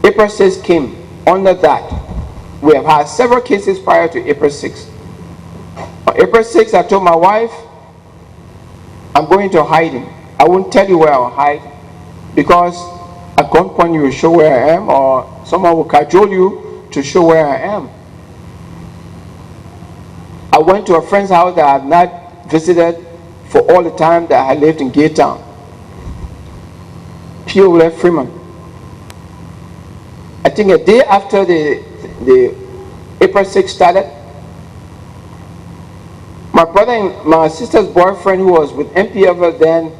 April 6 came under that. We have had several cases prior to April 6. On April 6, I told my wife, I'm going to hiding. I won't tell you where I'll hide, because at gunpoint you will show where I am, or someone will cajole you to show where I am. I went to a friend's house that I had not visited for all the time that I lived in Gay Town. P.O. Freeman. I think a day after the April 6 started, my brother and my sister's boyfriend, who was with NPFL then,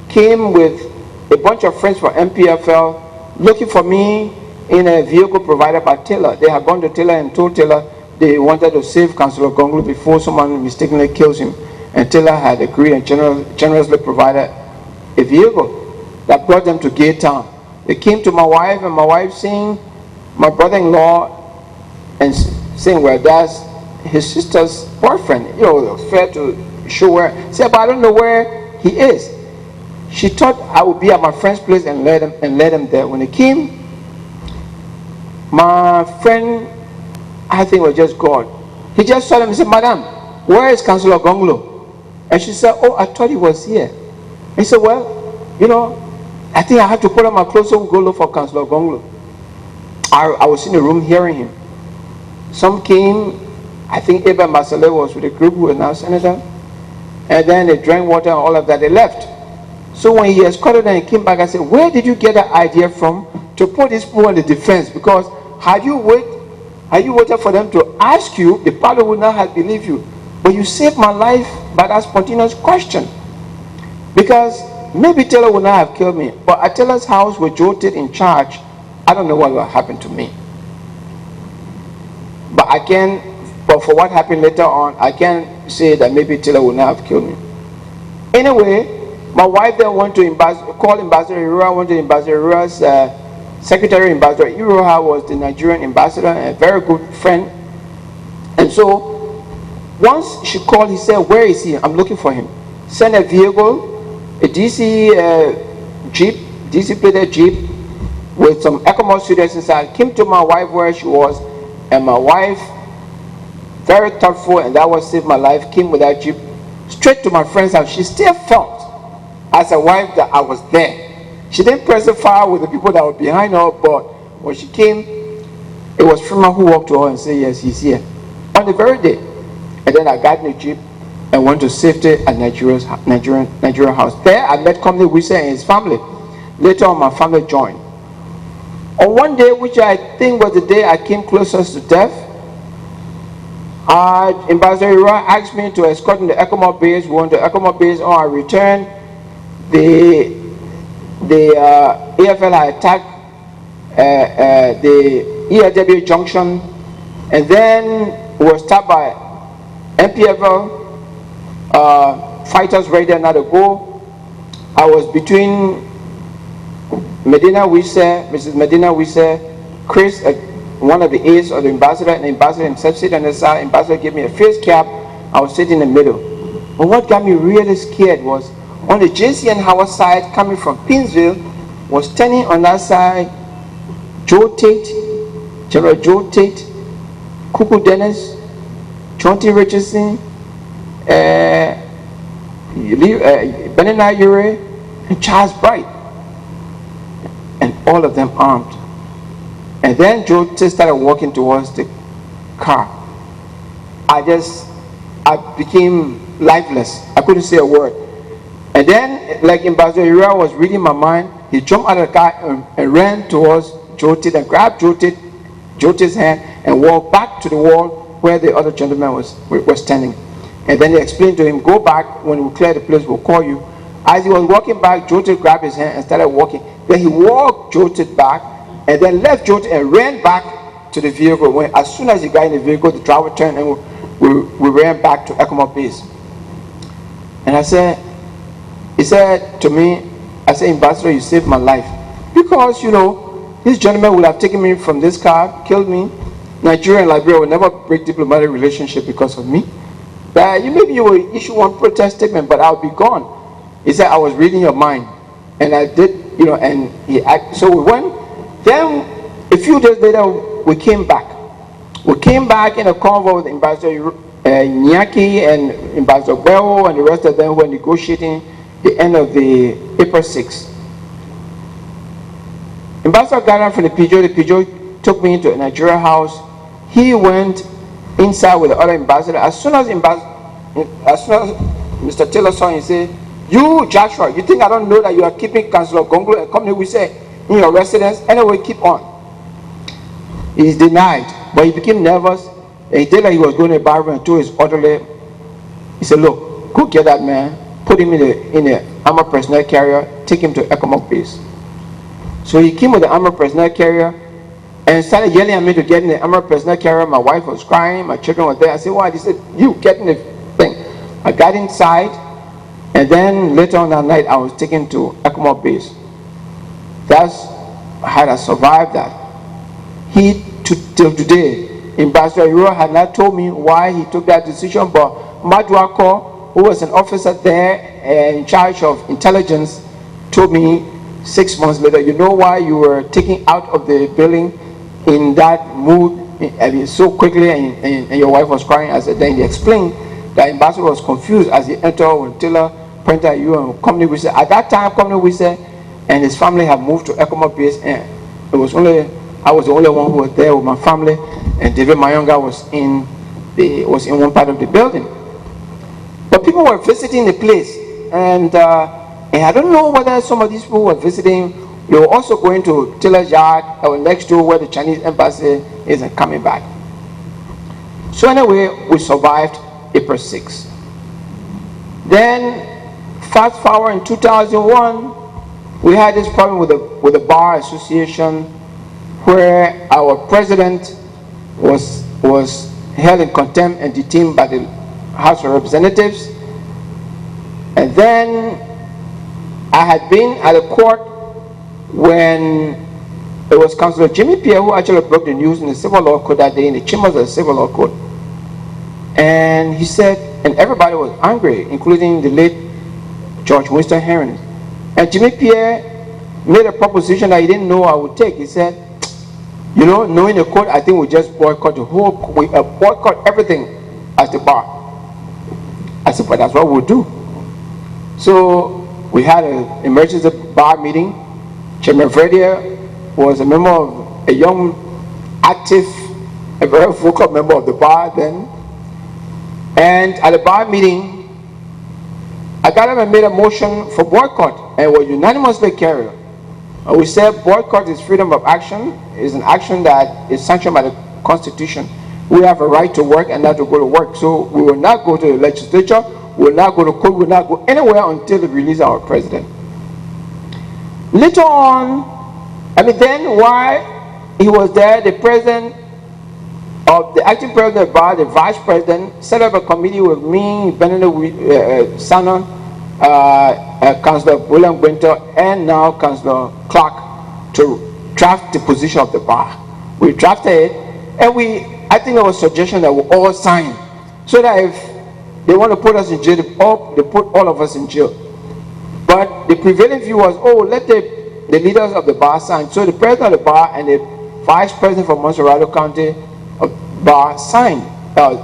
came with a bunch of friends from NPFL looking for me in a vehicle provided by Taylor. They had gone to Taylor and told Taylor they wanted to save Councillor Gongloe before someone mistakenly kills him. And Taylor had agreed and generously provided a vehicle that brought them to Gay Town. They came to my wife, and my wife seeing my brother-in-law and saying, well, that's his sister's boyfriend. You know, fair to show where. Said, but I don't know where he is. She thought I would be at my friend's place and led him there. When he came, my friend, I think it was just God. He just saw him and said, Madam, where is Councillor Gongloe? And she said, oh, I thought he was here. He said, well, you know, I think I have to put on my clothes and go look for Councillor Gongloe. I was in the room hearing him. Some came, I think Abel Masale was with a group who was now senator, and then they drank water and all of that, they left. So when he escorted them and came back, I said, where did you get that idea from to put these people on the defense? Because had you waited for them to ask you, they probably would not have believed you. But you saved my life by that spontaneous question. Because maybe Taylor would not have killed me, but at Taylor's house with Joe Tate in charge, I don't know what will happen to me. But for what happened later on, I can say that maybe Taylor would not have killed me. Anyway, my wife then went to call Ambassador Iroha, went to Ambassador Iroha's secretary. Ambassador Iroha was the Nigerian ambassador and a very good friend. And so, once she called, he said, where is he? I'm looking for him. Send a vehicle, a DC Jeep, DC plated Jeep, with some ecomog students inside, came to my wife where she was, and my wife, very thoughtful, and that was saved my life, came with that Jeep straight to my friend's house. She still felt, as a wife, that I was there. She didn't press the fire with the people that were behind her, but when she came, it was Freeman who walked to her and said, yes, he's here. On the very day. And then I got in the Jeep and went to safety at Nigerian house. There I met Company Wisa and his family. Later on, my family joined. On one day, which I think was the day I came closest to death, Ambassador Iroha asked me to escort him to ecomog base. We went to ecomog base. On our return, the AFL had attacked the ELW junction, and then we were stopped by NPFL fighters ready there now to go. I was between Medina Wise, Mrs. Medina Wise, Chris, one of the aides of the ambassador, and the ambassador himself sitting on the side. Ambassador gave me a face cap. I was sitting in the middle. But what got me really scared was on the JCN Howard side, coming from Pinsville, was standing on that side Joe Tate, General Joe Tate, Kuku Dennis, Chauncey Richardson, Benina Ure, and Charles Bright. And all of them armed. And then Joe Tate started walking towards the car. I became lifeless. I couldn't say a word. And then, like Ambassador Iroha was reading my mind, he jumped out of the car and ran towards Joe Tate and grabbed Joe Tate's hand and walked back to the wall where the other gentleman was standing. And then he explained to him, go back, when we clear the place, we'll call you. As he was walking back, Joe Tate grabbed his hand and started walking. Then he walked Joe Tate back and then left Joe Tate and ran back to the vehicle. As soon as he got in the vehicle, the driver turned and we ran back to ecomog base. And he said to me, I said, Ambassador, you saved my life. Because, you know, this gentleman would have taken me from this car, killed me. Nigeria and Liberia will never break diplomatic relationship because of me. But maybe you will issue one protest statement, but I'll be gone. He said, I was reading your mind. And I did, you know, and so we went. Then A few days later, we came back. We came back in a convoy with Ambassador Nyaki and Ambassador Gongloe and the rest of them were negotiating the end of the April 6th. Ambassador Ghana from the PJO took me into a Nigeria house. He went inside with the other ambassador. As soon as Mr. Taylor saw him, he said, "You, Joshua, you think I don't know that you are keeping Councillor Gongloe and company we say in your residence? Anyway, keep on." He's denied, but he became nervous. And he told that he was going to the barber and told his orderly, he said, "Look, go get that man, put him in the armored personnel carrier, take him to ecomog base." So he came with the armored personnel carrier and started yelling at me to get in the armored personnel carrier. My wife was crying, my children were there. I said, "Why?" He said, "You get in the thing." I got inside, and then later on that night, I was taken to ecomog base. That's how I survived that. Till today, Ambassador Iro had not told me why he took that decision, but Maduako, who was an officer there in charge of intelligence, told me 6 months later, "You know why you were taken out of the building in that mood, I mean, so quickly, and your wife was crying?" I said, then he explained that Ambassador was confused as he entered when Taylor pointed at you and company we said. At that time, company we said, and his family had moved to ecomog base, and I was the only one who was there with my family, and David Mayonga was in one part of the building. But people were visiting the place, and I don't know whether some of these people were visiting. They were also going to Taylor's yard or next door where the Chinese embassy is and coming back. So anyway, we survived April 6th. Then fast forward in 2001, we had this problem with the Bar Association, where our president was held in contempt and detained by the House of Representatives. And then I had been at a court when it was Councillor Jimmy Pierre who actually broke the news in the Civil Law Court that day, in the chambers of the Civil Law Court. And he said, and everybody was angry, including the late George Winston Herring. And Jimmy Pierre made a proposition that he didn't know I would take. He said, "You know, knowing the court, I think we just boycott the whole, we boycott everything as the bar." I said, "But that's what we'll do." So we had an emergency bar meeting. Chairman Verdier was a member of a young, active, a very vocal member of the bar then. And at the bar meeting, I got him and made a motion for boycott, and was unanimously carried. And we said boycott is freedom of action, is an action that is sanctioned by the Constitution. We have a right to work and not to go to work. So we will not go to the legislature, we will not go to court, we will not go anywhere until they release our president. Later on, then while he was there, the president of the acting president of the bar, the vice president, set up a committee with me, Benedict Sanon, Councillor William Gwinter, and now Councillor Clark, to draft the position of the bar. We drafted it, and I think there was a suggestion that we all sign, so that if they want to put us in jail, they put all of us in jail. But the prevailing view was, let the leaders of the bar sign. So the president of the bar and the vice president from Monrovia County bar signed.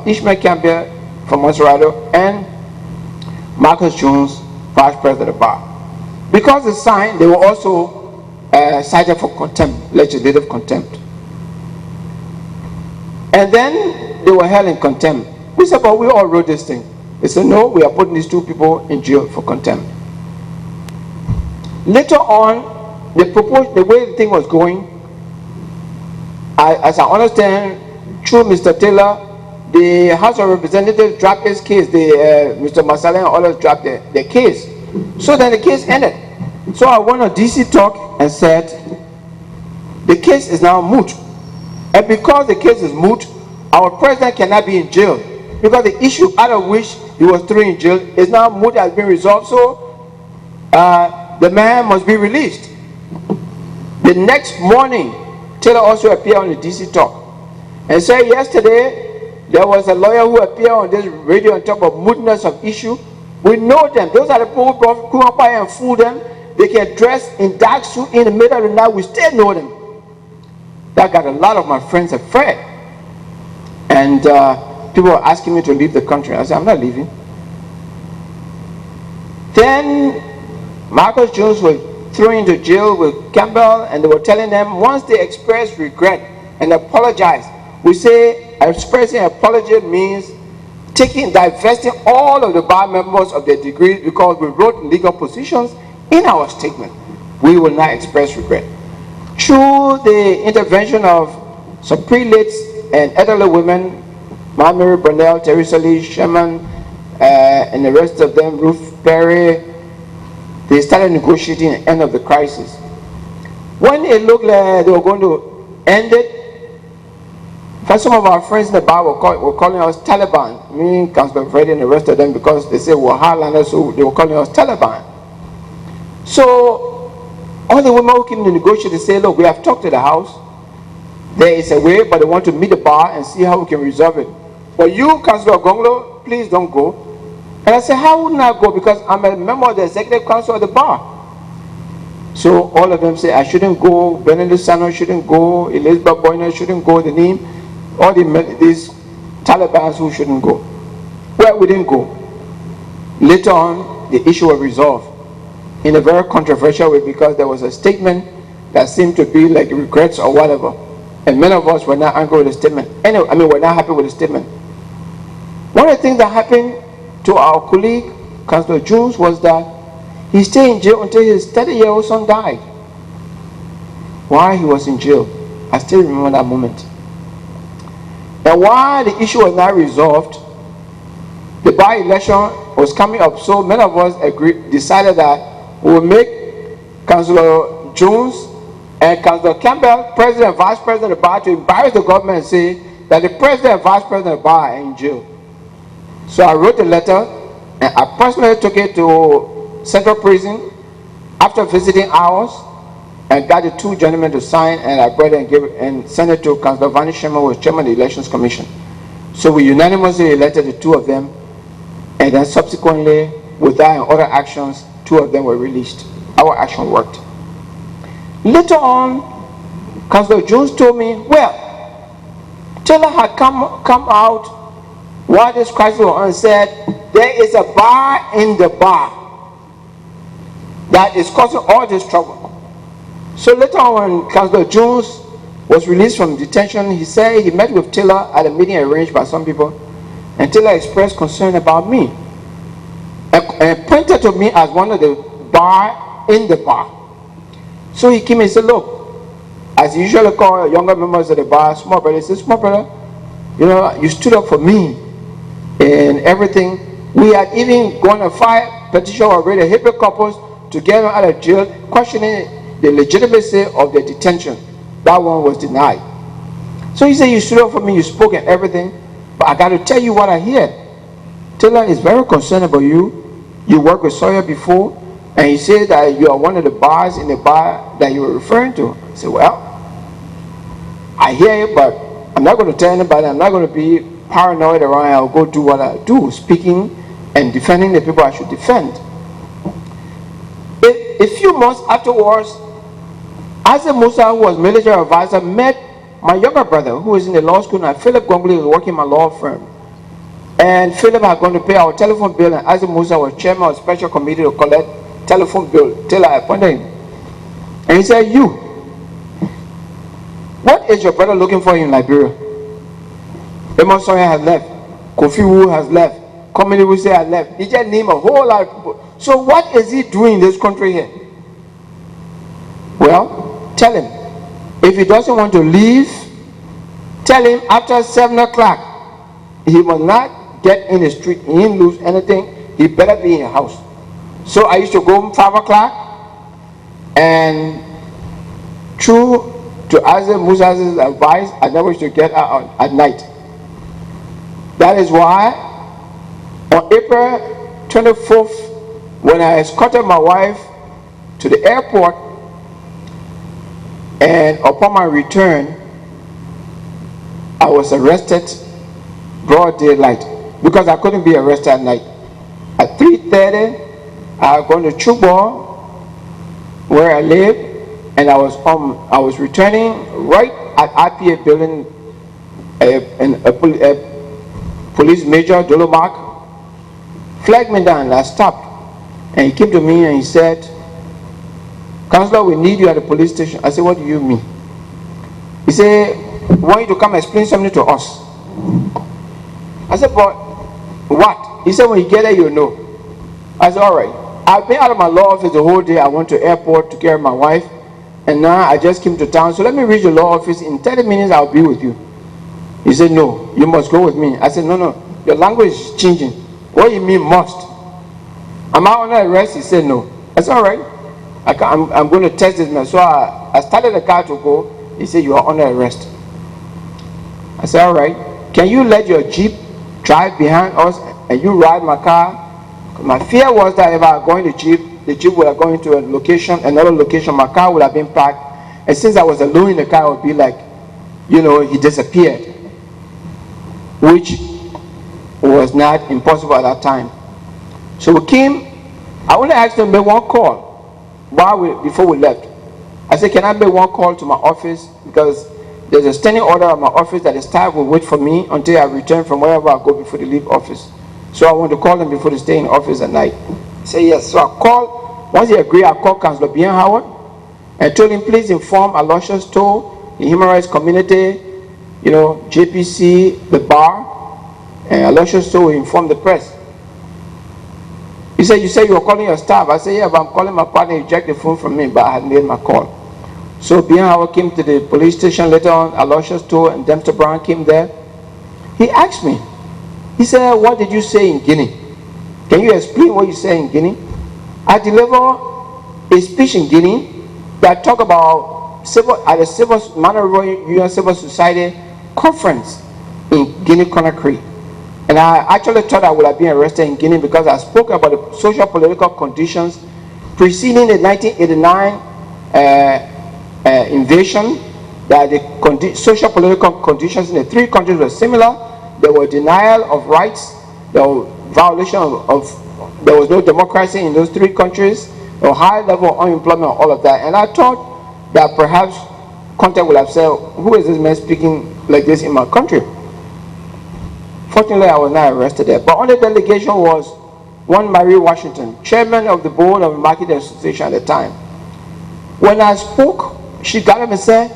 Ishmael Campbell from Monrovia and Marcus Jones, vice president of the bar. Because they signed, they were also cited for contempt, legislative contempt. And then they were held in contempt. We said, "But we all wrote this thing." They said, "No, we are putting these two people in jail for contempt." Later on, the way the thing was going, as I understand, through Mr. Taylor, the House of Representatives dropped his case. Mr. Masala and others dropped their case. So then the case ended. So I went on DC Talk and said, the case is now moot. And because the case is moot, our president cannot be in jail. Because the issue out of which he was thrown in jail is now moot, has been resolved. So the man must be released. The next morning, Taylor also appeared on the DC Talk and said, yesterday there was a lawyer who appeared on this radio and talked about mootness of issue. We know them. Those are the people who come up and fool them. They can dress in dark suit in the middle of the night. We still know them. That got a lot of my friends afraid. And people were asking me to leave the country. I said, I'm not leaving. Then Marcus Jones was thrown into jail with Campbell, and they were telling them once they express regret and apologize, we say expressing apology means divesting all of the bar members of their degrees because we wrote legal positions in our statement. We will not express regret. Through the intervention of some prelates and elderly women, Mary Burnell, Teresa Lee, Sherman, and the rest of them, Ruth Perry, they started negotiating the end of the crisis. When it looked like they were going to end it, first some of our friends in the bar were calling us Taliban, me, Councillor Freddy, and the rest of them, because they said we're hardliners, so they were calling us Taliban. So all the women who came to negotiate, they said, look, we have talked to the house. There is a way, but they want to meet the bar and see how we can resolve it. But you, Councillor Gongloe, please don't go. And I said, how wouldn't I go? Because I'm a member of the executive council of the bar. So all of them say I shouldn't go, Benedict Sano shouldn't go, Elizabeth Boyner shouldn't go, the name, all these Talibans who shouldn't go. Well, we didn't go. Later on, the issue was resolved in a very controversial way because there was a statement that seemed to be like regrets or whatever. And many of us were not angry with the statement. Anyway, we're not happy with the statement. One of the things that happened to our colleague, Councillor Jones, was that he stayed in jail until his 30-year-old son died. While he was in jail, I still remember that moment. And while the issue was not resolved, the by-election was coming up, so many of us decided that we would make Councillor Jones and Councillor Campbell president and vice president of the bar to embarrass the government and say that the president and vice president of the bar are in jail. So I wrote a letter, and I personally took it to Central Prison after visiting ours, and got the two gentlemen to sign, and I brought it and sent it to Councillor Vani Sherman, who was chairman of the Elections Commission. So we unanimously elected the two of them, and then subsequently, with that and other actions, two of them were released. Our action worked. Later on, Councillor Jones told me, well, Taylor had come out while this crisis was on and said, there is a bar in the bar that is causing all this trouble. So later on, when Councillor Jones was released from detention, he said he met with Taylor at a meeting arranged by some people, and Taylor expressed concern about me and pointed to me as one of the bar in the bar. So he came and said, look, as he usually call younger members of the bar, small brother, he said, small brother, you know, you stood up for me and everything. We had even gone a file petition already, Hebrew couples, to get them out of jail, questioning the legitimacy of their detention. That one was denied. So he said, you stood up for me, you spoke and everything, but I got to tell you what I hear. Taylor is very concerned about you. You worked with Saye before, and he said that you are one of the bars in the bar that you were referring to. I said, well, I hear you, but I'm not going to tell anybody. I'm not going to be paranoid around. I'll go do what I do, speaking and defending the people I should defend. A few months afterwards, Isaac Musa, who was military advisor, met my younger brother, who was in the law school now. Philip Gongloe was working in my law firm. And Philip had gone to pay our telephone bill, and Isaac Musa was chairman of a special committee to collect telephone bill till I appointed him. And he said, you, what is your brother looking for in Liberia? Amos Sawyer has left. Kofi Wu has left. Komini Wuse has left. He just named a whole lot of people. So what is he doing in this country here? Well, tell him. If he doesn't want to leave, tell him after 7 o'clock, he must not get in the street. He didn't lose anything. He better be in your house. So I used to go home 5 o'clock, and true to Isaac Musa's advice, I never used to get out at night. That is why on April 24th, when I escorted my wife to the airport, and upon my return, I was arrested broad daylight because I couldn't be arrested at night. At 3:30, I was going to Chubo, where I live, and I was returning right at IPA building a police major, Dolo Mark, flagged me down and I stopped. And he came to me and he said, "Councillor, we need you at the police station." I said, "What do you mean?" He said, "We want you to come explain something to us." I said, "But what?" He said, "When you get there, you'll know." I said, "All right. I've been out of my law office the whole day. I went to airport to care of my wife. And now I just came to town. So let me reach the law office. In 30 minutes, I'll be with you." He said, "No, you must go with me." I said, "No, your language is changing. What do you mean must? Am I under arrest?" He said, "No." I said, "All right. I'm going to test this man." So I started the car to go. He said, "You are under arrest." I said, "All right. Can you let your Jeep drive behind us and you ride my car?" My fear was that if I were going to Jeep, the Jeep would have gone into a location, another location, my car would have been parked. And since I was alone in the car, it would be like, he disappeared. Which was not impossible at that time. So we came. I only asked them to make one call before we left. I said, "Can I make one call to my office? Because there's a standing order at my office that the staff will wait for me until I return from wherever I go before they leave office. So I want to call them before they stay in office at night." He said, "Yes." So I called. Once he agreed, I called Councillor Bien Howard and told him, "Please inform Aloysius Toe, the human rights community, JPC, the bar, and Aloysius Toe will inform the press." He said, "You said you were calling your staff." I said, "Yeah, but I'm calling my partner. He jacked the phone from me, but I had made my call." So Bien Howard came to the police station. Later on, Aloysius Toe and Dempster Brown came there. He asked me, he said, "What did you say in Guinea? Can you explain what you said in Guinea?" I delivered a speech in Guinea that talked about at the Monrovia Union Civil Society conference in Guinea-Conakry. And I actually thought I would have been arrested in Guinea because I spoke about the social political conditions preceding the 1989 invasion, that the social political conditions in the three countries were similar. There were denial of rights, there was violation there was no democracy in those three countries, a high level of unemployment, all of that. And I thought that perhaps contact would have said, "Who is this man speaking like this in my country?" Fortunately, I was not arrested there. But on the delegation was one Mary Washington, chairman of the board of the Market Association at the time. When I spoke, she got up and said,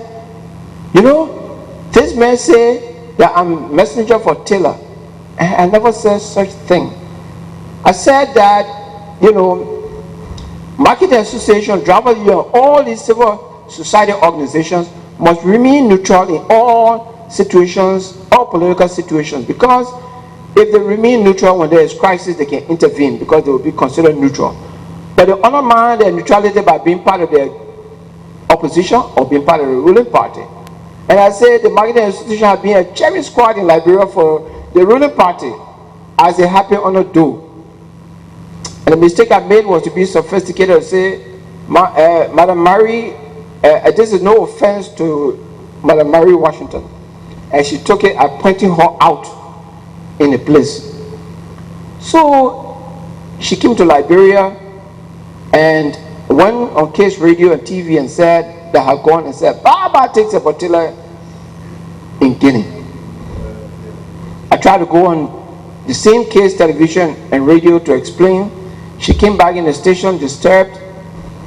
"This man said that I'm messenger for Taylor." And I never said such thing. I said that, Market Association, Driver Union, all these civil society organizations must remain neutral in all situations, all political situations, because if they remain neutral when there is crisis, they can intervene because they will be considered neutral. But they undermine their neutrality by being part of the opposition or being part of the ruling party. And I said the Market Association has been a cherry squad in Liberia for the ruling party as a happy honor do. And the mistake I made was to be sophisticated and say, Madam Mary, this is no offense to Madam Mary Washington. And she took it at pointing her out in a place. So she came to Liberia and went on Case Radio and TV and said that had gone and said, "Baba takes a Botilla in Guinea." I tried to go on the same Case television and radio to explain. She came back in the station disturbed.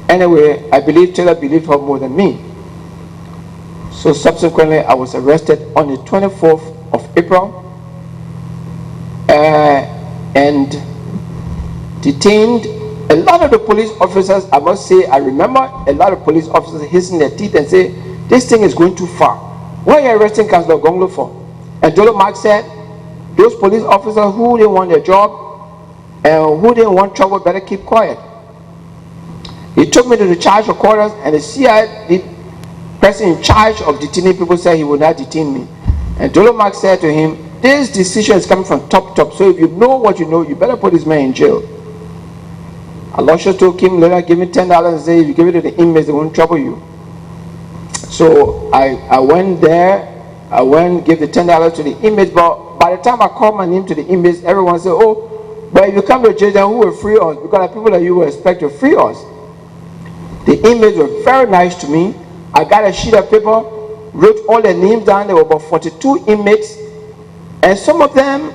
Anyway, I believe Taylor believed her more than me. So subsequently, I was arrested on the 24th of April and detained. A lot of the police officers, I must say, I remember a lot of police officers hissing their teeth and say, "This thing is going too far. What are you arresting Councillor Gongloe for?" And Dolo Mark said, "Those police officers who didn't want their job and who didn't want trouble better keep quiet." He took me to the charge of quarters, and the CID person in charge of detaining people said he would not detain me. And Dolo Mark said to him, "This decision is coming from top, so if you know what you know, you better put this man in jail." Aloysius told him later, "Give me $10 and say if you give it to the inmates, they won't trouble you." So I went there, gave the $10 to the inmates, but by the time I called my name to the inmates, everyone said, "Oh, but if you come to jail, then who will free us? Because the people that you will expect to free us." The inmates were very nice to me. I got a sheet of paper, wrote all their names down. There were about 42 inmates, and some of them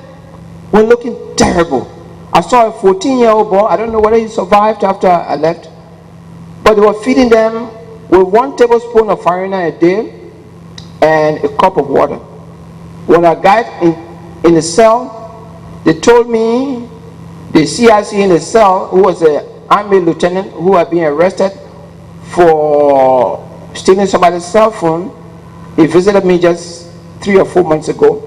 were looking terrible. I saw a 14-year-old boy. I don't know whether he survived after I left, but they were feeding them with 1 tablespoon of farina a day and a cup of water. When I got in the cell, they told me the CIC in the cell, who was an army lieutenant who had been arrested for stealing somebody's cell phone, he visited me just 3 or 4 months ago.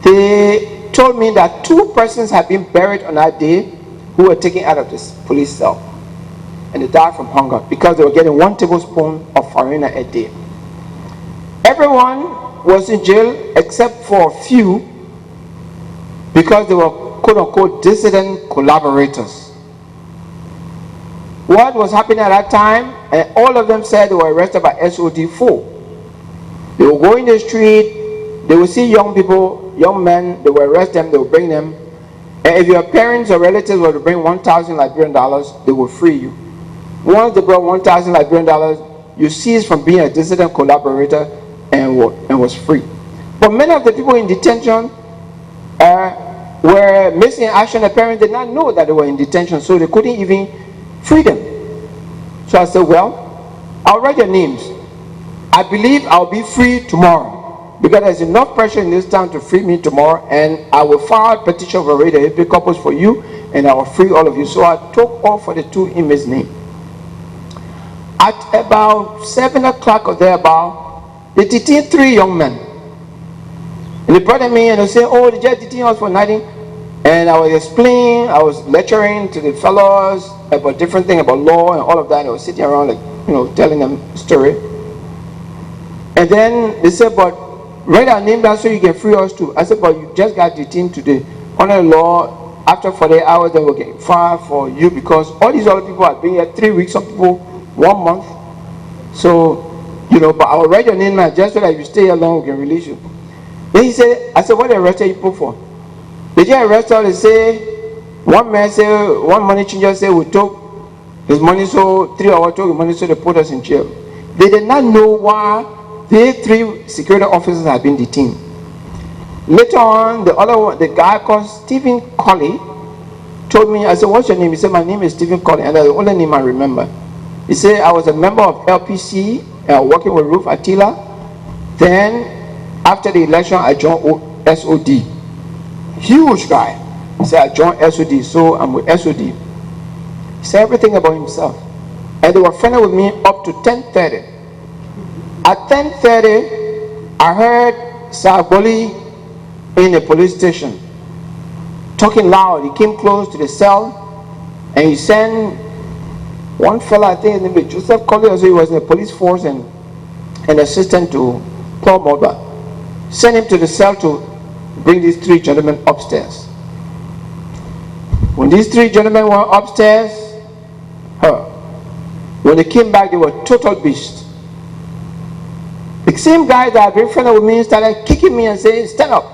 They told me that 2 persons had been buried on that day who were taken out of this police cell, and they died from hunger because they were getting 1 tablespoon of farina a day. Everyone was in jail except for a few because they were quote-unquote dissident collaborators. What was happening at that time, and all of them said they were arrested by SOD4. They would go in the street, they would see young people, young men, they would arrest them, they would bring them, and if your parents or relatives were to bring 1,000 Liberian dollars, they would free you. Once they brought 1,000 Liberian dollars, you ceased from being a dissident collaborator and was free. But many of the people in detention were missing in action. The parents did not know that they were in detention, so they couldn't even free them. So I said, well, I'll write your names. I believe I'll be free tomorrow because there's enough pressure in this town to free me tomorrow, and I will file a petition for raid and corpus for you, and I will free all of you. So I took off for the 2 inmates' names. At about 7 o'clock or thereabout, they detained 3 young men. And they brought them in and they said, oh, they just detained us for nothing. And I was explaining, I was lecturing to the fellows about different things about law and all of that. And I was sitting around, like, you know, telling them a story. And then they said, but write our name down so you can free us too. I said, but you just got detained today. Under the law, after 48 hours, then we'll get fired for you because all these other people have been here 3 weeks, some people 1 month. So, you know, but I'll write your name now just so that if you stay here long, we can release you. Then he said, I said, what they arrested you people for? They just arrested, they say, one man said, one money changer said, we took his money, so 3 hours took his money, so they put us in jail. They did not know why they 3 security officers had been detained. Later on, the other one, the guy called Stephen Colley, told me, I said, what's your name? He said, my name is Stephen Colley, and that's the only name I remember. He said, I was a member of LPC, working with Ruth Attila. Then, after the election, I joined SOD. Huge guy. He said, I joined SOD, so I'm with SOD. He said everything about himself. And they were friendly with me up to 10:30. At 10:30, I heard Saye in the police station talking loud. He came close to the cell and he sent one fella, I think his name was Joseph Colley, also he was in the police force and an assistant to Paul Mulder. Sent him to the cell to bring these 3 gentlemen upstairs. When these 3 gentlemen were upstairs, when they came back, they were total beasts. The same guy that had been friendly with me started kicking me and saying, stand up.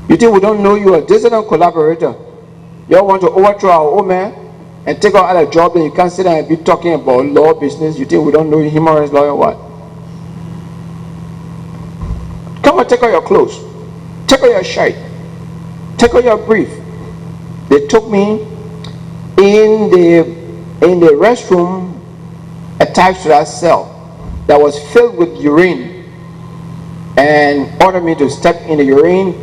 You think we don't know you are a dissident collaborator? You all want to overthrow our old man and take out a job, and you can't sit there and be talking about law business. You think we don't know you, human rights lawyer, what? Come and take out your clothes. Take out your shirt. Take out your brief. They took me in the restroom attached to that cell that was filled with urine and ordered me to step in the urine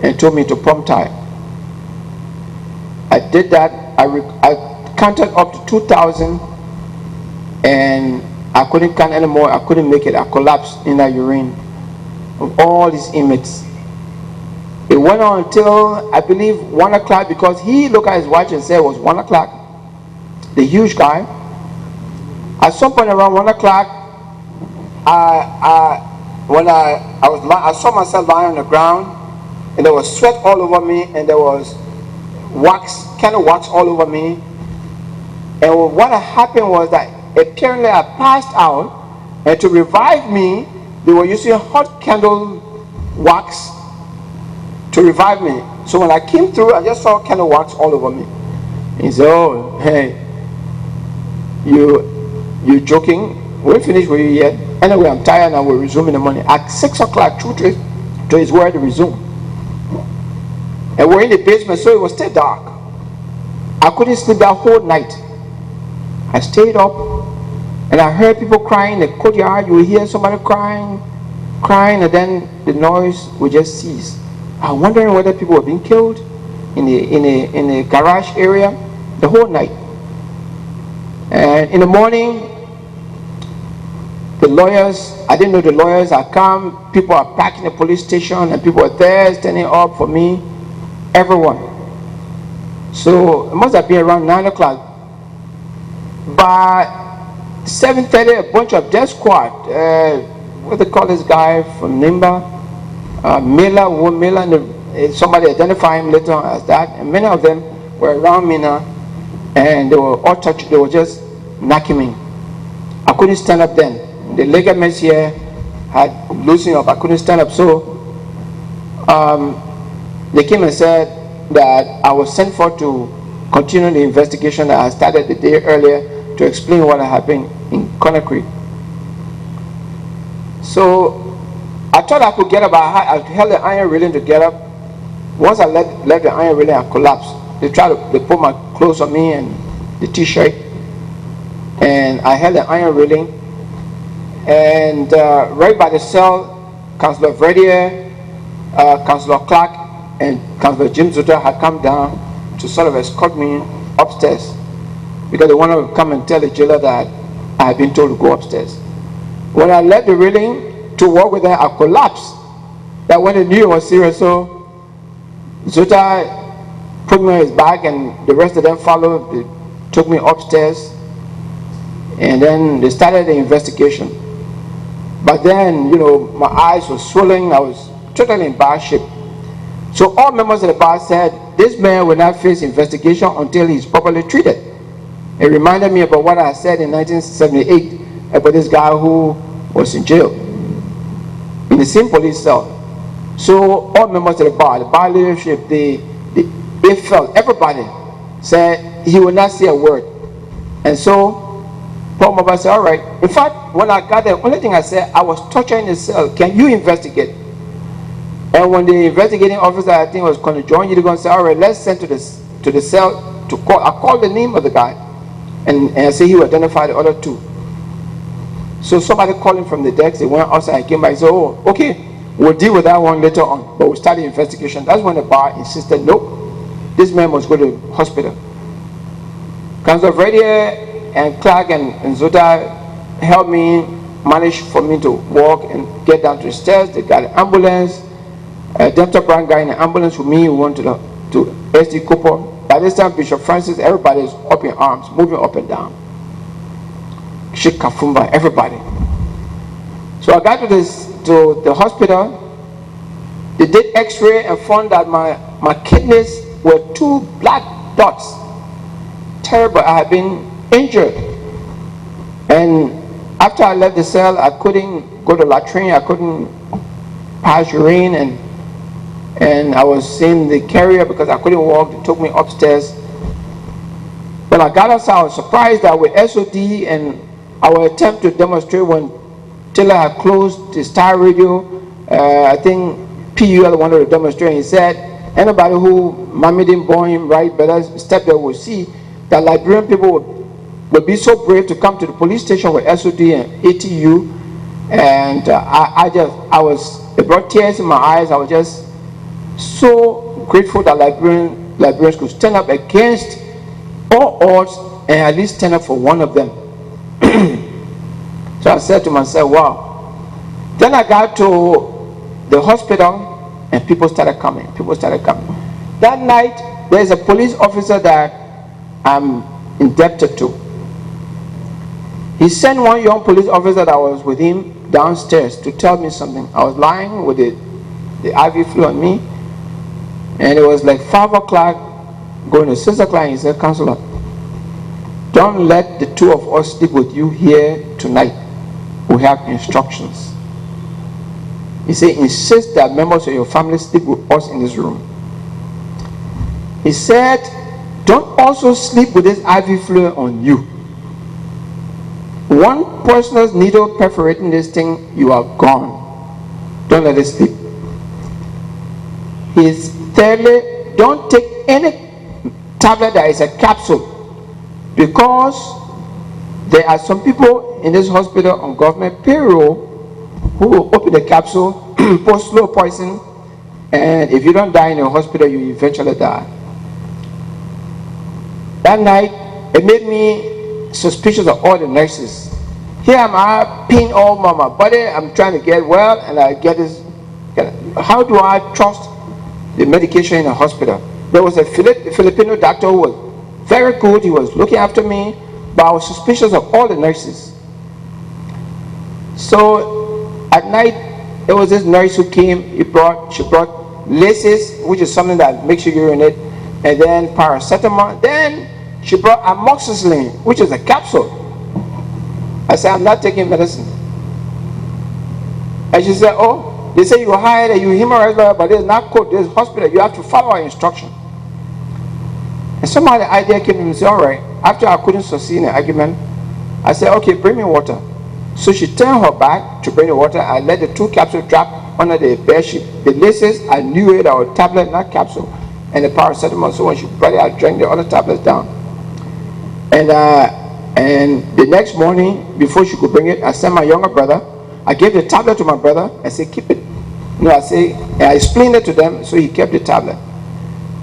and told me to pump tire. I did that. I counted up to 2,000 and I couldn't count anymore. I couldn't make it. I collapsed in that urine of all these inmates. It went on until I believe 1 o'clock because he looked at his watch and said it was 1 o'clock. The huge guy. At some point around 1 o'clock, I saw myself lying on the ground, and there was sweat all over me, and there was wax, kind of wax all over me. And what had happened was that apparently I passed out, and to revive me, they were using hot candle wax to revive me. So when I came through, I just saw candle wax all over me. He said, oh, hey, you joking? we finished with you yet. Anyway, I'm tired now, we'll resume in the morning. At 6 o'clock, true to his word, to resume. And we're in the basement, so it was still dark. I couldn't sleep that whole night. I stayed up, and I heard people crying in the courtyard. You will hear somebody crying, and then the noise would just cease. I was wondering whether people were being killed in the garage area the whole night. And in the morning, the lawyers, I didn't know the lawyers had come. People are packed in the police station, and people are there standing up for me. Everyone. So it must have been around 9 o'clock. By 7:30, a bunch of death squad, what they call this guy from Nimba, Miller, somebody identified him later on as that, and many of them were around me now, and they were all touched, they were just knocking me. I couldn't stand up then. The ligaments here had loosened up, I couldn't stand up, so they came and said that I was sent for to continue the investigation that I started the day earlier to explain what had happened in Conakry. So I thought I could get up. I held the iron railing to get up. Once I left the iron railing, I collapsed. They put my clothes on me and the t-shirt, and I held the iron railing. And right by the cell, Councillor Verdier, Councillor Clark, and Councillor Jim Zuta had come down to sort of escort me upstairs because they wanted to come and tell the jailer that I had been told to go upstairs. When I left the railing to walk with her, I collapsed. That when they knew it was serious, so Zuta put me on his back and the rest of them followed. They took me upstairs and then they started the investigation. But then, you know, my eyes were swollen. I was totally in bad shape. So all members of the bar said, this man will not face investigation until he's properly treated. It reminded me about what I said in 1978 about this guy who was in jail in the same police cell. So all members of the bar leadership, the ECOWAS, everybody said he would not say a word. And so Paul Mobile said, all right. In fact, when I got there, the only thing I said, I was tortured in the cell. Can you investigate? And when the investigating officer, I think, was going to join you, they're going to say, all right, let's send to the cell to call. I called the name of the guy, and I say he would identify the other two. So somebody called him from the desk. They went outside and came back and said, oh, okay, we'll deal with that one later on. But we'll start the investigation. That's when the bar insisted, nope, this man must go to the hospital. Councillor Verdier and Clark and Zuta helped me, manage for me to walk and get down to the stairs. They got an ambulance. A Delta Brown guy in an ambulance with me who went to SD Cooper. By this time, Bishop Francis, everybody is up in arms, moving up and down. Sheikh Kafumba, everybody. So I got to the hospital. They did X-ray and found that my kidneys were 2 black dots. Terrible. I had been injured. And after I left the cell, I couldn't go to latrine. I couldn't pass urine, and I was in the carrier because I couldn't walk. They took me upstairs. When I got outside, I was surprised that with SOD and our attempt to demonstrate when Taylor had closed the Star Radio, I think PUL wanted to demonstrate. He said, anybody who mommy didn't born him right, better step there will see that Liberian people would be so brave to come to the police station with SOD and ATU. And it brought tears in my eyes. I was just so grateful that Liberians could stand up against all odds and at least stand up for one of them. So I said to myself, wow. Then I got to the hospital and people started coming. That night, there's a police officer that I'm indebted to. He sent one young police officer that was with him downstairs to tell me something. I was lying with the IV flu on me, and it was like 5 o'clock, going to 6 o'clock, and he said, Councillor, don't let the two of us sleep with you here tonight. We have instructions. He said, insist that members of your family sleep with us in this room. He said, don't also sleep with this IV fluid on you. One person's needle perforating this thing, you are gone. Don't let it sleep. Thirdly, don't take any tablet that is a capsule, because there are some people in this hospital on government payroll who will open the capsule, post slow poison, and if you don't die in the hospital, you eventually die. That night, it made me suspicious of all the nurses. Here am I, pain all over my body, I'm trying to get well, and I get this. How do I trust the medication in a hospital? There was a Filipino doctor who was very good, he was looking after me, but I was suspicious of all the nurses. So at night, there was this nurse who came, she brought laces, which is something that makes you urinate, and then paracetamol. Then she brought amoxicillin, which is a capsule. I said, I'm not taking medicine. And she said, oh, they say you hired a hemorrhage lawyer, but there's not code, there's hospital, you have to follow our instruction. And somehow the idea came to me and said, all right, after I couldn't succeed in the argument, I said, okay, bring me water. So she turned her back to bring the water. I let the 2 capsules drop under the bed sheet. The laces, I knew it, our tablet, not capsule, and the paracetamol. So when she brought it, I drank the other tablets down. And the next morning, before she could bring it, I sent my younger brother. I gave the tablet to my brother. I said, keep it. I explained it to them, so he kept the tablet.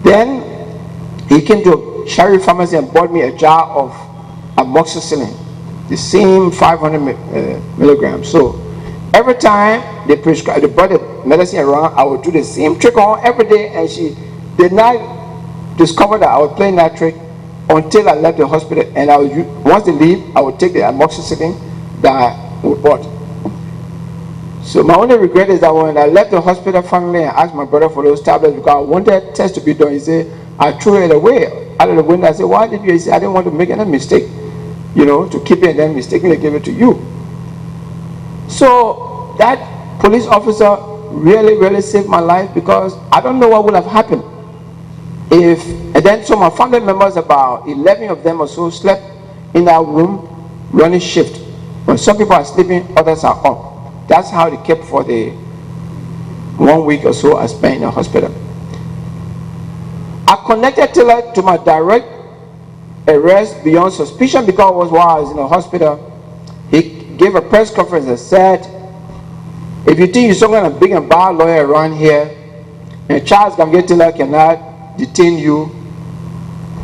Then he came to Shari Pharmacy and bought me a jar of amoxicillin, the same 500 milligrams. So every time they brought the medicine around, I would do the same trick on her every day, and she did not discover that I was playing that trick until I left the hospital. And once they leave, I would take the amoxicillin that we bought. So my only regret is that when I left the hospital finally, I asked my brother for those tablets because I wanted tests to be done. He said, I threw it away out of the window. I said, why did you? He said, I didn't want to make any mistake, to keep it and then mistakenly give it to you. So that police officer really, really saved my life, because I don't know what would have happened and then so my family members, about 11 of them or so, slept in that room running shift. When some people are sleeping, others are up. That's how they kept for the 1 week or so I spent in the hospital. I connected Taylor to my direct arrest beyond suspicion, because while I was in the hospital, he gave a press conference and said, if you think you're some kind of big and bad lawyer around here, and Charles Gambier Taylor cannot detain you,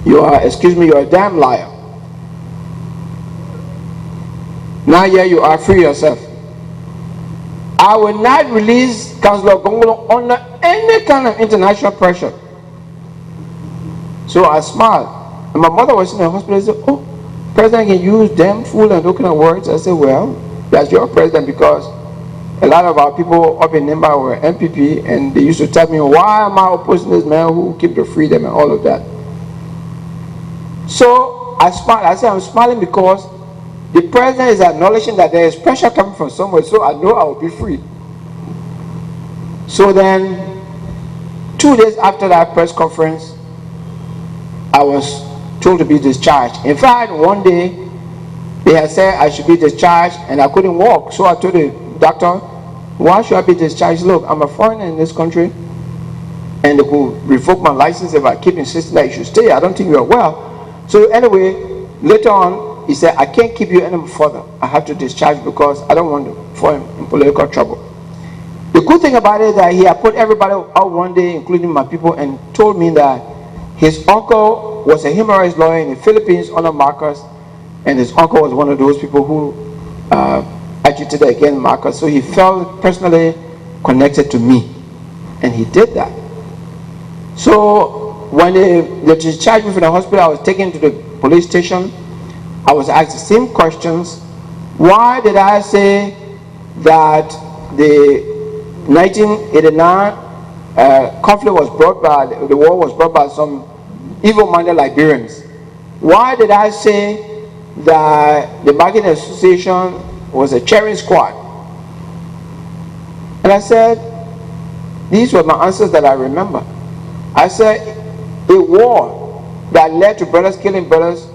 you are a damn liar. Now here you are, free yourself. I will not release Councillor Gongloe under any kind of international pressure. So I smiled. And my mother was in the hospital and said, oh, president can use damn fool and those kind of words. I said, well, that's your president, because a lot of our people up in Nimba were NPP, and they used to tell me, why am I opposing this man who keep the freedom and all of that? So I smiled. I said, I'm smiling because the president is acknowledging that there is pressure coming from somewhere, so I know I will be free. So then, 2 days after that press conference, I was told to be discharged. In fact, one day, they had said I should be discharged, and I couldn't walk. So I told the doctor, why should I be discharged? Look, I'm a foreigner in this country, and they could revoke my license if I keep insisting that you should stay. I don't think you are well. So anyway, later on, he said, I can't keep you any further. I have to discharge because I don't want to fall in political trouble. The good thing about it is that he had put everybody out one day, including my people, and told me that his uncle was a human rights lawyer in the Philippines under Marcos, and his uncle was one of those people who agitated against Marcos. So he felt personally connected to me, and he did that. So when they discharged me from the hospital, I was taken to the police station. I was asked the same questions. Why did I say that the 1989 conflict was brought by, the war was brought by some evil-minded Liberians? Why did I say that the Marketing Association was a cheering squad? And I said, these were my answers that I remember. I said, a war that led to brothers killing brothers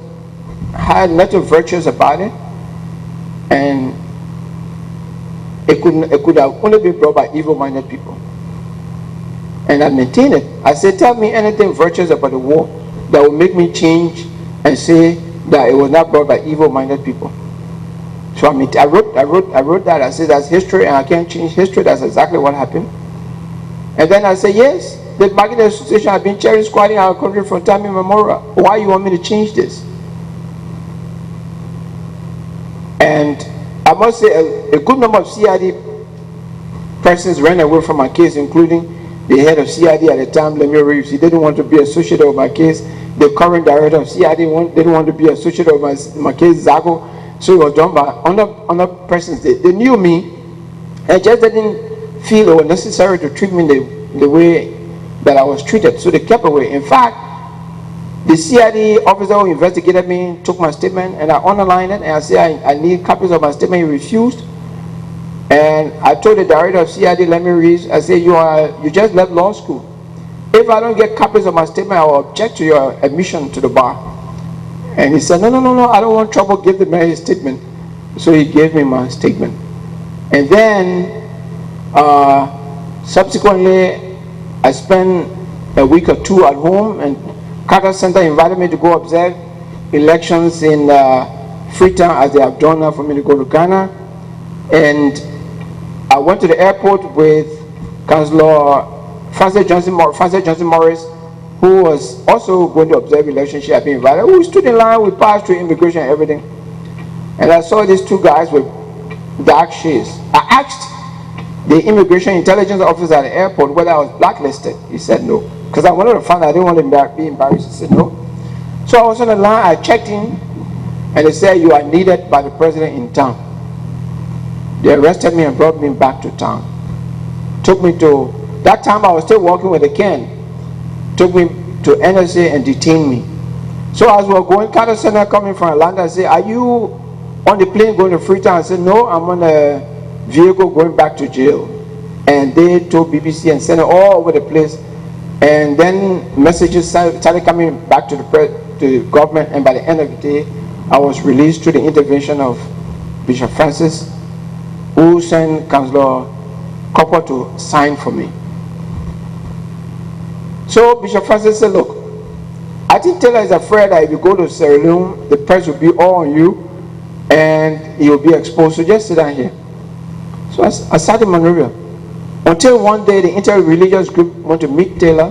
had nothing virtuous about it. and it could have only been brought by evil-minded people. And I maintain it. I said, tell me anything virtuous about the war that will make me change and say that it was not brought by evil-minded people. So I wrote that. I said that's history, and I can't change history. That's exactly what happened. And then I said, yes, the bargaining association has been cherry squatting our country from time immemorial. Why you want me to change this? And I must say a good number of CID persons ran away from my case, including the head of CID at the time, Lemmy Reeves. He didn't want to be associated with my case. The current director of CID didn't want to be associated with my case, Zago. So it was done by other persons. They knew me and just didn't feel it was necessary to treat me the way that I was treated. So they kept away. In fact, the CID officer who investigated me took my statement and I underlined it and I said I need copies of my statement. He refused. And I told the director of CID, let me read. I said, you just left law school. If I don't get copies of my statement, I will object to your admission to the bar. And he said, no, I don't want trouble, give the man his statement. So he gave me my statement. And then, subsequently, I spent a week or two at home, and Carter Center invited me to go observe elections in Freetown, as they have done now for me to go to Ghana. And I went to the airport with Councillor Francis Johnson Morris, who was also going to observe elections. She had been invited. We stood in line, we passed through immigration and everything. And I saw these two guys with dark shades. I asked the immigration intelligence officer at the airport whether I was blacklisted. He said no. Because I wanted to find out, I didn't want to be embarrassed. He said no. So I was on the line, I checked in, and they said, you are needed by the president in town. They arrested me and brought me back to town. Took me to, that time I was still working with the Ken. Took me to NSA and detained me. So as we were going, Carter Center coming from Atlanta, I said, are you on the plane going to Freetown? I said, no, I'm on a vehicle going back to jail. And they told BBC and sent it all over the place. And then messages started coming back to the government, and by the end of the day, I was released through the intervention of Bishop Francis, who sent Councillor Copper to sign for me. So Bishop Francis said, look, I think Taylor is afraid that if you go to Sierra Leone, the press will be all on you and you'll be exposed. So just sit down here. So I sat in Monrovia until one day the inter-religious group went to meet Taylor.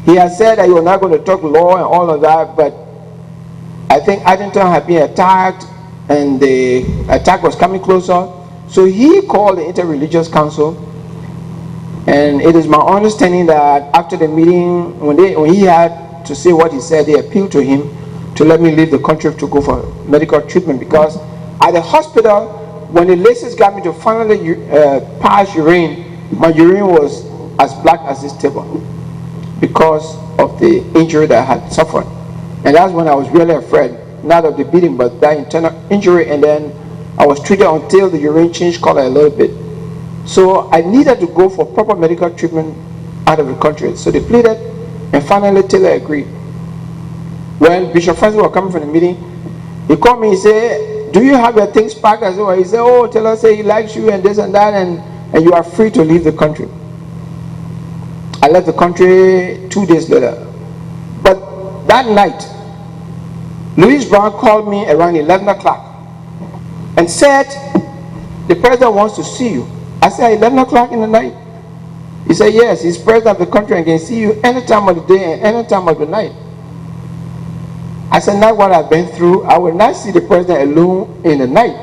He had said that he was not going to talk law and all of that, but I think Addington had been attacked and the attack was coming closer. So he called the Inter-Religious Council, and it is my understanding that after the meeting, when he had to say what he said, they appealed to him to let me leave the country to go for medical treatment, because at the hospital, when the nurses got me to finally pass urine, my urine was as black as this table because of the injury that I had suffered. And that's when I was really afraid, not of the beating, but that internal injury. And then I was treated until the urine changed color a little bit. So I needed to go for proper medical treatment out of the country. So they pleaded, and finally Taylor agreed. When Bishop Francis was coming from the meeting, he called me, he said, do you have your things packed? I said, well, he said, oh, Taylor said he likes you and this and that, and you are free to leave the country. I left the country 2 days later. But that night, Louis Brown called me around 11 o'clock and said, the president wants to see you. I said, 11 o'clock in the night? He said, yes, he's president of the country and can see you any time of the day and any time of the night. I said, not what I've been through. I will not see the president alone in the night.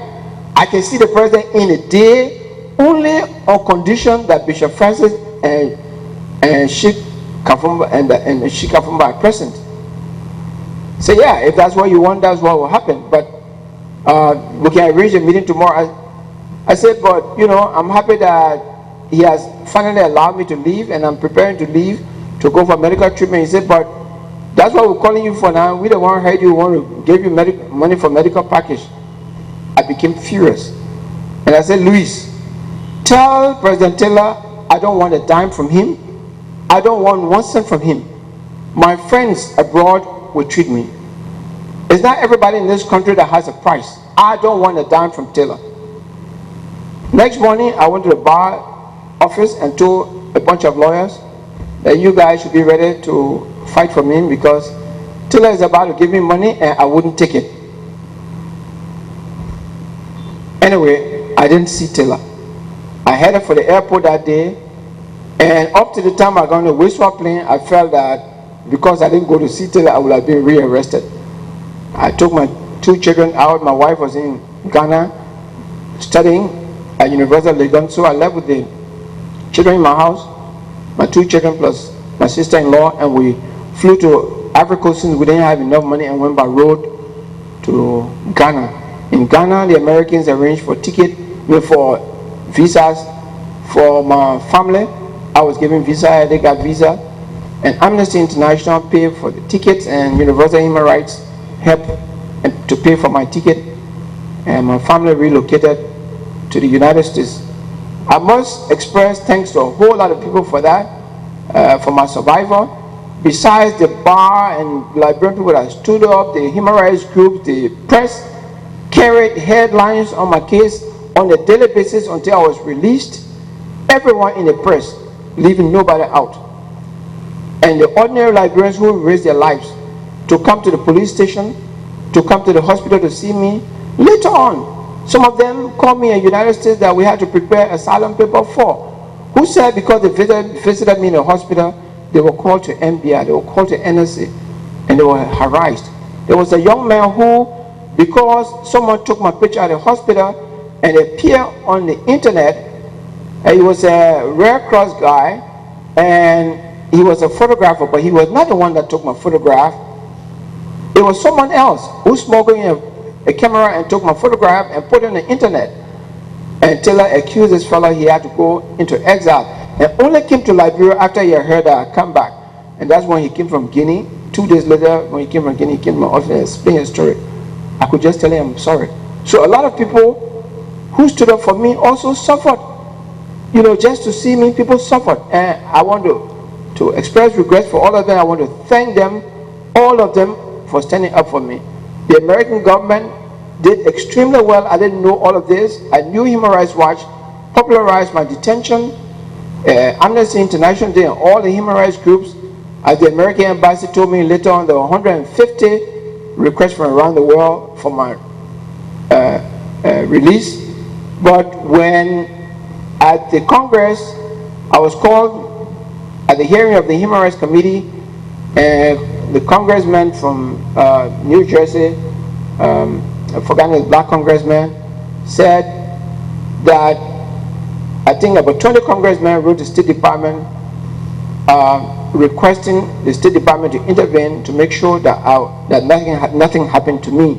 I can see the president in the day only on condition that Bishop Francis and Sheikh Kafumba and Sheikh Kafumba are present. So yeah, if that's what you want, that's what will happen. But we can arrange a meeting tomorrow. I said, but you know, I'm happy that he has finally allowed me to leave, and I'm preparing to leave to go for medical treatment. He said, but that's what we're calling you for now. We don't want to hurt you. We want to give you money for medical package. I became furious. And I said, Luis, tell President Taylor I don't want a dime from him. I don't want 1 cent from him. My friends abroad will treat me. It's not everybody in this country that has a price. I don't want a dime from Taylor. Next morning, I went to the bar office and told a bunch of lawyers that you guys should be ready to fight for me because Taylor is about to give me money and I wouldn't take it. Anyway, I didn't see Taylor. I headed for the airport that day, and up to the time I got on the wastewater plane, I felt that because I didn't go to see Taylor, I would have been rearrested. I took my 2 children out. My wife was in Ghana studying at University of Legon, so I left with the children in my house, my 2 children plus my sister-in-law, and we flew to Ivory Coast since we didn't have enough money and went by road to Ghana. In Ghana, the Americans arranged for for visas for my family. I was given visa, they got visa, and Amnesty International paid for the tickets, and Universal Human Rights helped to pay for my ticket, and my family relocated to the United States. I must express thanks to a whole lot of people for that, for my survival. Besides the bar and Liberian people that stood up, the human rights groups, the press carried headlines on my case on a daily basis until I was released. Everyone in the press, leaving nobody out. And the ordinary Liberians who risked their lives to come to the police station, to come to the hospital to see me. Later on, some of them called me in the United States that we had to prepare asylum paper for, who said because they visited me in the hospital, they were called to NBI, they were called to NSA, and they were harassed. There was a young man who, because someone took my picture at the hospital and it appeared on the internet, and he was a Red Cross guy, and he was a photographer, but he was not the one that took my photograph. It was someone else who smuggled in a camera and took my photograph and put it on the internet. And Taylor accused this fellow he had to go into exile, and only came to Liberia after he had heard that I come back. And that's when he came from Guinea. 2 days later, when he came from Guinea, he came to my office and explained his story. I could just tell him I'm sorry. So a lot of people who stood up for me also suffered. You know, just to see me, people suffered. And I want to express regret for all of them. I want to thank them, all of them, for standing up for me. The American government did extremely well. I didn't know all of this. I knew Human Rights Watch popularized my detention. Amnesty International did, and all the human rights groups. As the American embassy told me later on, there were 150 requests from around the world for my release. But when at the Congress, I was called at the hearing of the Human Rights Committee, and the congressman from New Jersey, I forgot his black congressman, said that I think about 20 congressmen wrote the State Department requesting the State Department to intervene to make sure that, that nothing happened to me.